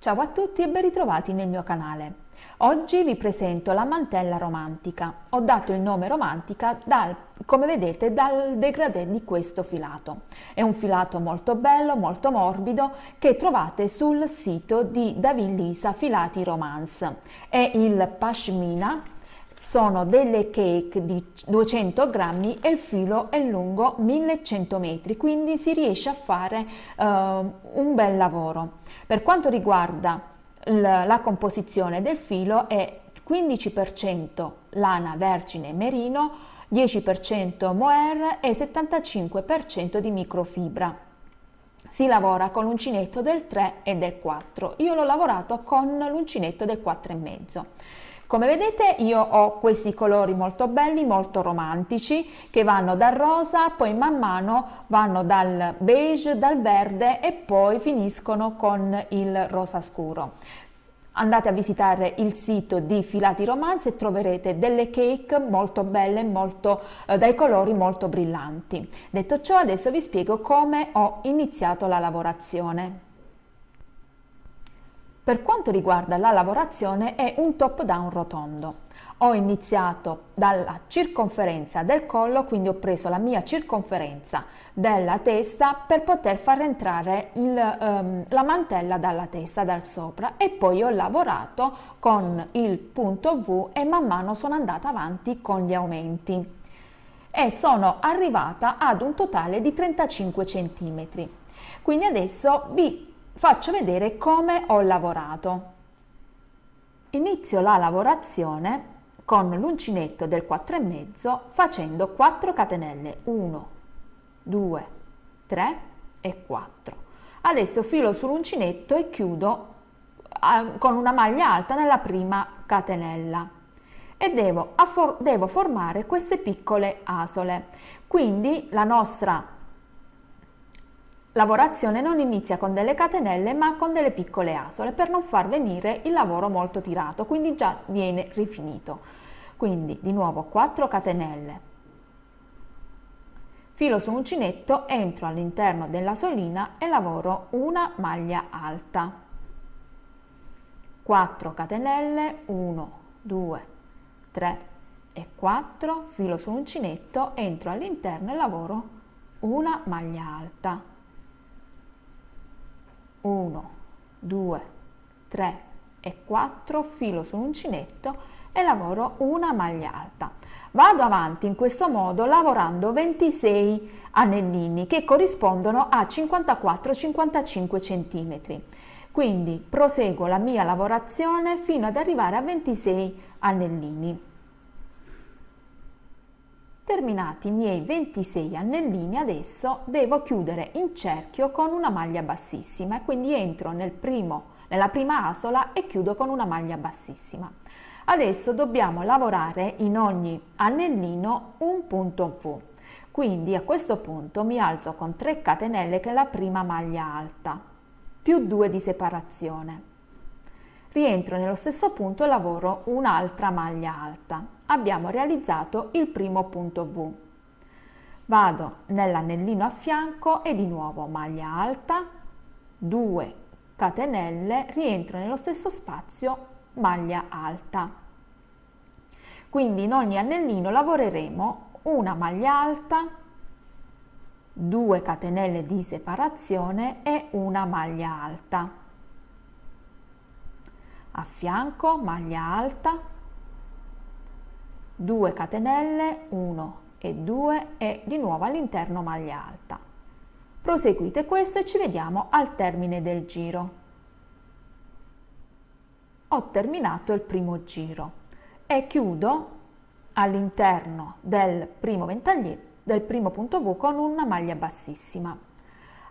Ciao a tutti e ben ritrovati nel mio canale. Oggi vi presento la mantella romantica. Ho dato il nome romantica come vedete dal degradé di questo filato. È un filato molto bello, molto morbido che trovate sul sito di David Lisa Filati Romance. È il pashmina. Sono delle cake di 200 grammi e il filo è lungo 1100 metri, quindi si riesce a fare un bel lavoro. Per quanto riguarda la composizione del filo è 15% lana vergine merino, 10% mohair e 75% di microfibra. Si lavora con l'uncinetto del 3 e del 4. Io l'ho lavorato con l'uncinetto del 4,5. Come vedete io ho questi colori molto belli, molto romantici, che vanno dal rosa, poi man mano vanno dal beige, dal verde e poi finiscono con il rosa scuro. Andate a visitare il sito di Filati Romance e troverete delle cake molto belle, dai colori molto brillanti. Detto ciò, adesso vi spiego come ho iniziato la lavorazione. Per quanto riguarda la lavorazione è un top down rotondo. Ho iniziato dalla circonferenza del collo, quindi ho preso la mia circonferenza della testa per poter far entrare la mantella dalla testa, dal sopra, e poi ho lavorato con il punto V e man mano sono andata avanti con gli aumenti e sono arrivata ad un totale di 35 cm. Quindi adesso vi faccio vedere come ho lavorato. Inizio la lavorazione con l'uncinetto del 4,5 facendo 4 catenelle, 1, 2, 3 e 4. Adesso filo sull'uncinetto e chiudo con una maglia alta nella prima catenella e devo formare queste piccole asole. Quindi la nostra lavorazione non inizia con delle catenelle ma con delle piccole asole per non far venire il lavoro molto tirato, quindi già viene rifinito. Quindi di nuovo 4 catenelle, filo su un uncinetto, entro all'interno della solina e lavoro una maglia alta, 4 catenelle, 1, 2, 3 e 4, filo su un uncinetto, entro all'interno e lavoro una maglia alta, 1, 2, 3 e 4, filo su un uncinetto e lavoro una maglia alta. Vado avanti in questo modo lavorando 26 anellini che corrispondono a 54-55 cm. Quindi proseguo la mia lavorazione fino ad arrivare a 26 anellini. Terminati i miei 26 anellini, adesso devo chiudere in cerchio con una maglia bassissima e quindi entro nella prima asola e chiudo con una maglia bassissima. Adesso dobbiamo lavorare in ogni anellino un punto V. Quindi a questo punto mi alzo con 3 catenelle che è la prima maglia alta, più 2 di separazione. Rientro nello stesso punto e lavoro un'altra maglia alta. Abbiamo realizzato il primo punto V. Vado nell'anellino a fianco e di nuovo maglia alta, 2 catenelle, rientro nello stesso spazio, maglia alta. Quindi in ogni anellino lavoreremo una maglia alta, 2 catenelle di separazione e una maglia alta. A fianco maglia alta, 2 catenelle, 1 e 2 e di nuovo all'interno maglia alta. Proseguite questo e ci vediamo al termine del giro. Ho terminato il primo giro e chiudo all'interno del primo ventaglietto, del primo punto V con una maglia bassissima.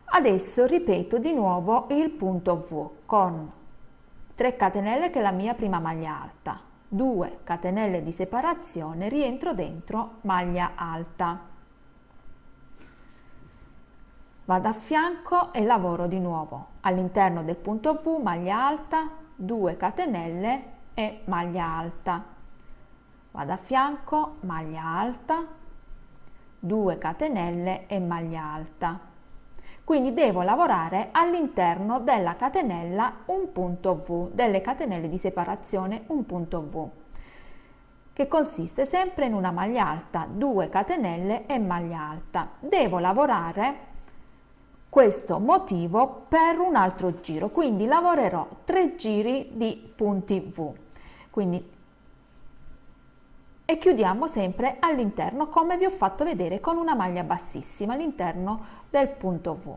Adesso ripeto di nuovo il punto V con 3 catenelle che è la mia prima maglia alta, 2 catenelle di separazione, rientro dentro maglia alta, vado a fianco e lavoro di nuovo all'interno del punto V, maglia alta, 2 catenelle e maglia alta, vado a fianco, maglia alta, 2 catenelle e maglia alta. quindi devo lavorare all'interno della catenella un punto V, delle catenelle di separazione un punto V, che consiste sempre in una maglia alta, 2 catenelle e maglia alta. Devo lavorare questo motivo per un altro giro, quindi lavorerò 3 giri di punti V, quindi, e chiudiamo sempre all'interno come vi ho fatto vedere con una maglia bassissima all'interno del punto V.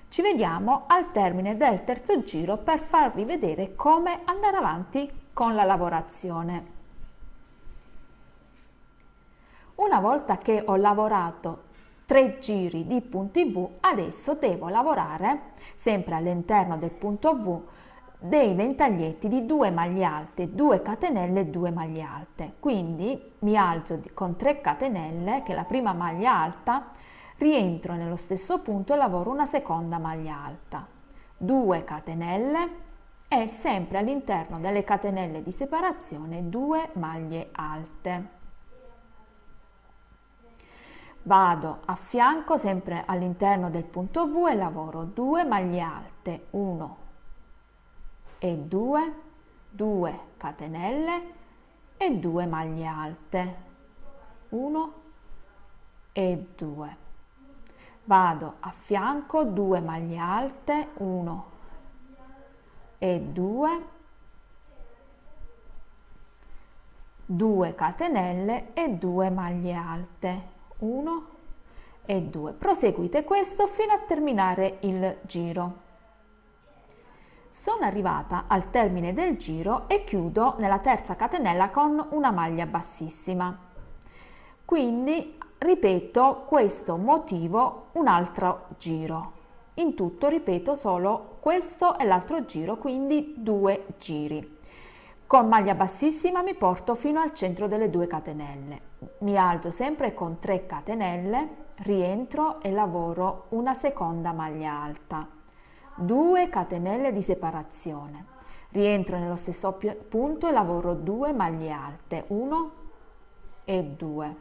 Ci vediamo al termine del terzo giro per farvi vedere come andare avanti con la lavorazione. Una volta che ho lavorato 3 giri di punti V, adesso devo lavorare sempre all'interno del punto V dei ventaglietti di 2 maglie alte, 2 catenelle e 2 maglie alte. Quindi mi alzo con 3 catenelle, che è la prima maglia alta, rientro nello stesso punto e lavoro una seconda maglia alta, 2 catenelle e sempre all'interno delle catenelle di separazione 2 maglie alte. Vado a fianco sempre all'interno del punto V e lavoro 2 maglie alte, 1 e 2, 2 catenelle e 2 maglie alte, 1 e 2. Vado a fianco, 2 maglie alte, 1 e 2, 2 catenelle e 2 maglie alte, 1 e 2. Proseguite questo fino a terminare il giro. Sono arrivata al termine del giro e chiudo nella terza catenella con una maglia bassissima. Quindi ripeto questo motivo un altro giro. In tutto ripeto solo questo e l'altro giro, quindi 2 giri. Con maglia bassissima mi porto fino al centro delle 2 catenelle. Mi alzo sempre con 3 catenelle, rientro e lavoro una seconda maglia alta. 2 catenelle di separazione. Rientro nello stesso punto e lavoro 2 maglie alte, 1 e 2.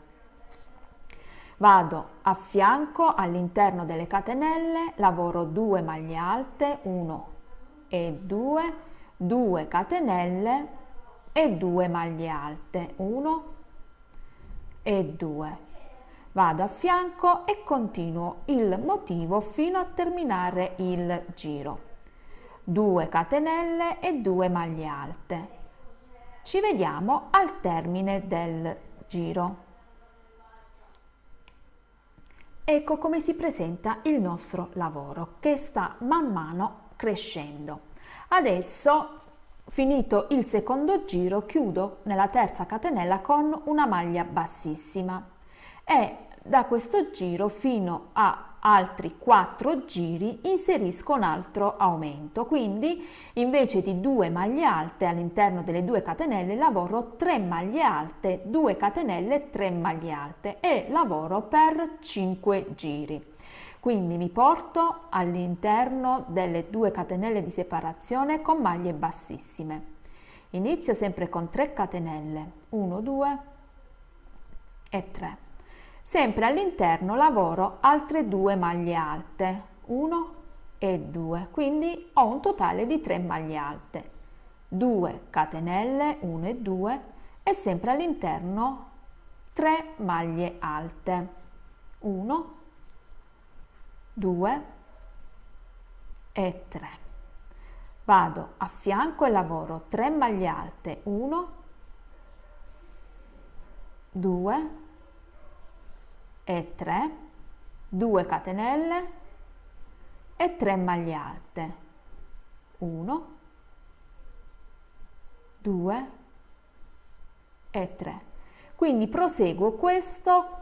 Vado a fianco all'interno delle catenelle, lavoro 2 maglie alte, 1 e 2, 2 catenelle e 2 maglie alte, 1 e 2. Vado a fianco e continuo il motivo fino a terminare il giro. 2 catenelle e 2 maglie alte. Ci vediamo al termine del giro. Ecco come si presenta il nostro lavoro, che sta man mano crescendo. Adesso, finito il secondo giro, chiudo nella terza catenella con una maglia bassissima e da questo giro fino a altri 4 giri inserisco un altro aumento, quindi invece di 2 maglie alte all'interno delle 2 catenelle lavoro 3 maglie alte, 2 catenelle, 3 maglie alte e lavoro per 5 giri. Quindi mi porto all'interno delle 2 catenelle di separazione con maglie bassissime. Inizio sempre con 3 catenelle, 1, 2 e 3. Sempre all'interno lavoro altre 2 maglie alte, 1 e 2, quindi ho un totale di 3 maglie alte, 2 catenelle, 1 e 2 e sempre all'interno 3 maglie alte, 1, 2 e 3. Vado a fianco e lavoro 3 maglie alte, 1, 2 e 3, 2 catenelle e 3 maglie alte, 1, 2 e 3. Quindi proseguo questo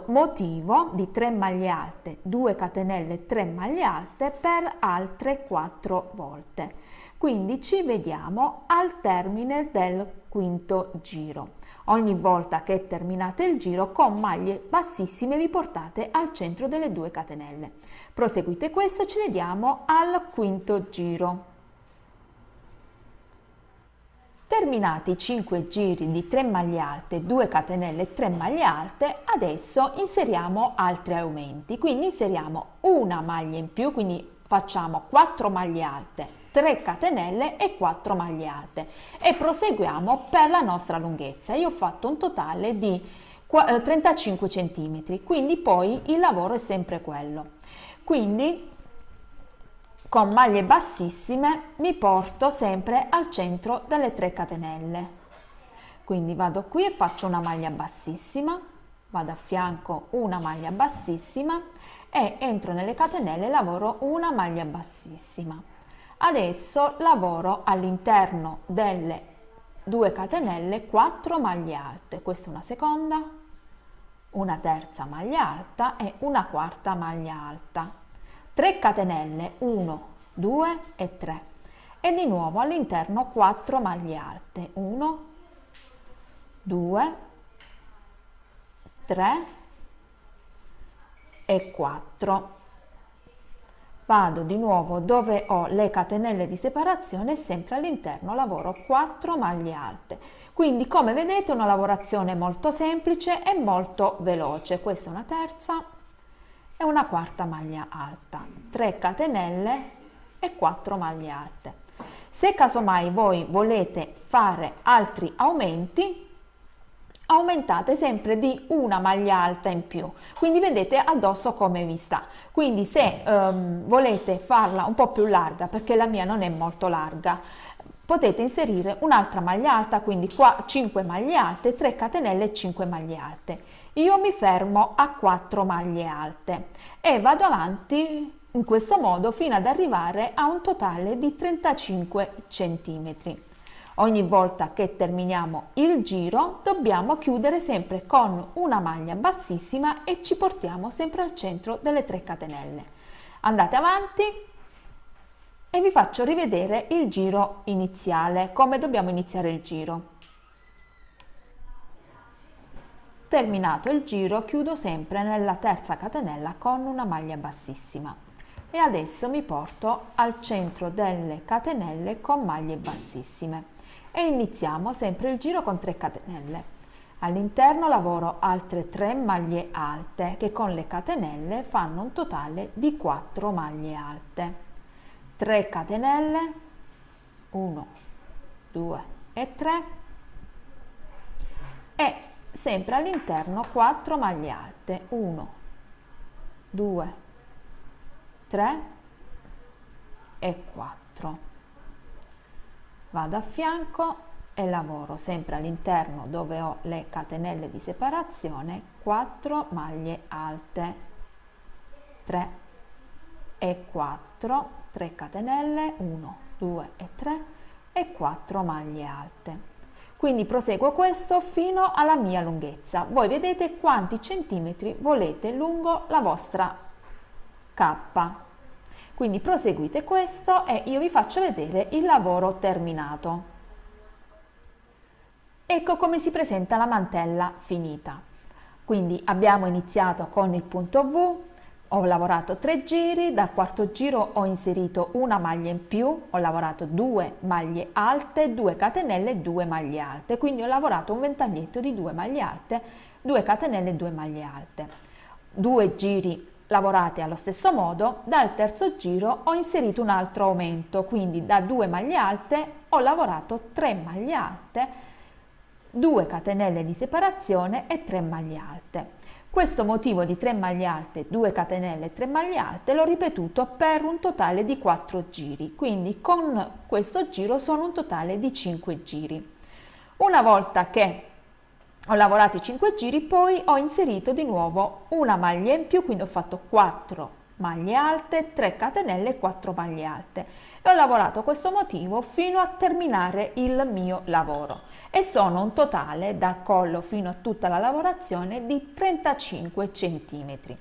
motivo di 3 maglie alte, 2 catenelle e 3 maglie alte per altre 4 volte. Quindi ci vediamo al termine del quinto giro. Ogni volta che terminate il giro con maglie bassissime vi portate al centro delle 2 catenelle. Proseguite questo, ci vediamo al quinto giro. Terminati i 5 giri di 3 maglie alte, 2 catenelle e 3 maglie alte, adesso inseriamo altri aumenti, quindi inseriamo una maglia in più, quindi facciamo 4 maglie alte, 3 catenelle e 4 maglie alte e proseguiamo per la nostra lunghezza. Io ho fatto un totale di 35 cm, quindi poi il lavoro è sempre quello. Quindi con maglie bassissime mi porto sempre al centro delle 3 catenelle. Quindi vado qui e faccio una maglia bassissima, vado a fianco una maglia bassissima e entro nelle catenelle e lavoro una maglia bassissima. Adesso lavoro all'interno delle 2 catenelle 4 maglie alte, questa è una seconda, una terza maglia alta e una quarta maglia alta. 3 catenelle, 1, 2 e 3 e di nuovo all'interno 4 maglie alte, 1, 2, 3 e 4. Vado di nuovo dove ho le catenelle di separazione e sempre all'interno lavoro 4 maglie alte. Quindi come vedete è una lavorazione molto semplice e molto veloce. Questa è una terza e una quarta maglia alta, 3 catenelle e 4 maglie alte. Se casomai voi volete fare altri aumenti, aumentate sempre di una maglia alta in più, quindi vedete addosso come vi sta. Quindi se volete farla un po' più larga, perché la mia non è molto larga, potete inserire un'altra maglia alta, quindi qua 5 maglie alte, 3 catenelle e 5 maglie alte. Io mi fermo a 4 maglie alte e vado avanti in questo modo fino ad arrivare a un totale di 35 centimetri. Ogni volta che terminiamo il giro dobbiamo chiudere sempre con una maglia bassissima e ci portiamo sempre al centro delle 3 catenelle. Andate avanti e vi faccio rivedere il giro iniziale, come dobbiamo iniziare il giro. Terminato il giro chiudo sempre nella terza catenella con una maglia bassissima e adesso mi porto al centro delle catenelle con maglie bassissime e iniziamo sempre il giro con 3 catenelle. All'interno lavoro altre 3 maglie alte che con le catenelle fanno un totale di 4 maglie alte. 3 catenelle, 1, 2 e 3 e sempre all'interno 4 maglie alte, 1, 2, 3 e 4. Vado a fianco e lavoro sempre all'interno dove ho le catenelle di separazione 4 maglie alte, 3 e 4, 3 catenelle, 1, 2 e 3 e 4 maglie alte. Quindi proseguo questo fino alla mia lunghezza. Voi vedete quanti centimetri volete lungo la vostra cappa. Quindi proseguite questo e io vi faccio vedere il lavoro terminato. Ecco come si presenta la mantella finita. Quindi abbiamo iniziato con il punto V, ho lavorato 3 giri, dal quarto giro ho inserito una maglia in più, ho lavorato 2 maglie alte, 2 catenelle e 2 maglie alte, quindi ho lavorato un ventaglietto di 2 maglie alte, 2 catenelle e 2 maglie alte. 2 giri lavorati allo stesso modo, dal terzo giro ho inserito un altro aumento, quindi da 2 maglie alte ho lavorato 3 maglie alte, 2 catenelle di separazione e 3 maglie alte. Questo motivo di 3 maglie alte, 2 catenelle e 3 maglie alte l'ho ripetuto per un totale di 4 giri, quindi con questo giro sono un totale di 5 giri. Una volta che ho lavorato i 5 giri, poi ho inserito di nuovo una maglia in più, quindi ho fatto 4 maglie alte, 3 catenelle e 4 maglie alte e ho lavorato questo motivo fino a terminare il mio lavoro e sono un totale dal collo fino a tutta la lavorazione di 35 centimetri.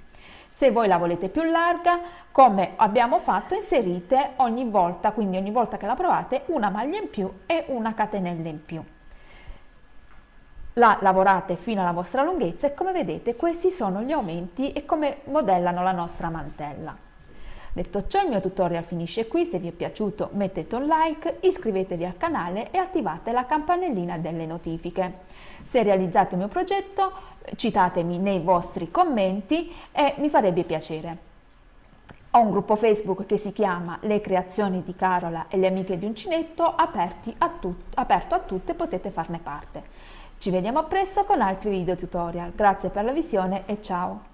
Se voi la volete più larga, come abbiamo fatto, inserite ogni volta, quindi ogni volta che la provate, una maglia in più e una catenella in più. La lavorate fino alla vostra lunghezza e come vedete questi sono gli aumenti e come modellano la nostra mantella. Detto ciò, il mio tutorial finisce qui. Se vi è piaciuto mettete un like, iscrivetevi al canale e attivate la campanellina delle notifiche. Se realizzate il mio progetto, citatemi nei vostri commenti e mi farebbe piacere. Ho un gruppo Facebook che si chiama Le creazioni di Carola e le amiche di uncinetto, aperto a tutte, potete farne parte. Ci vediamo presto con altri video tutorial. Grazie per la visione e ciao!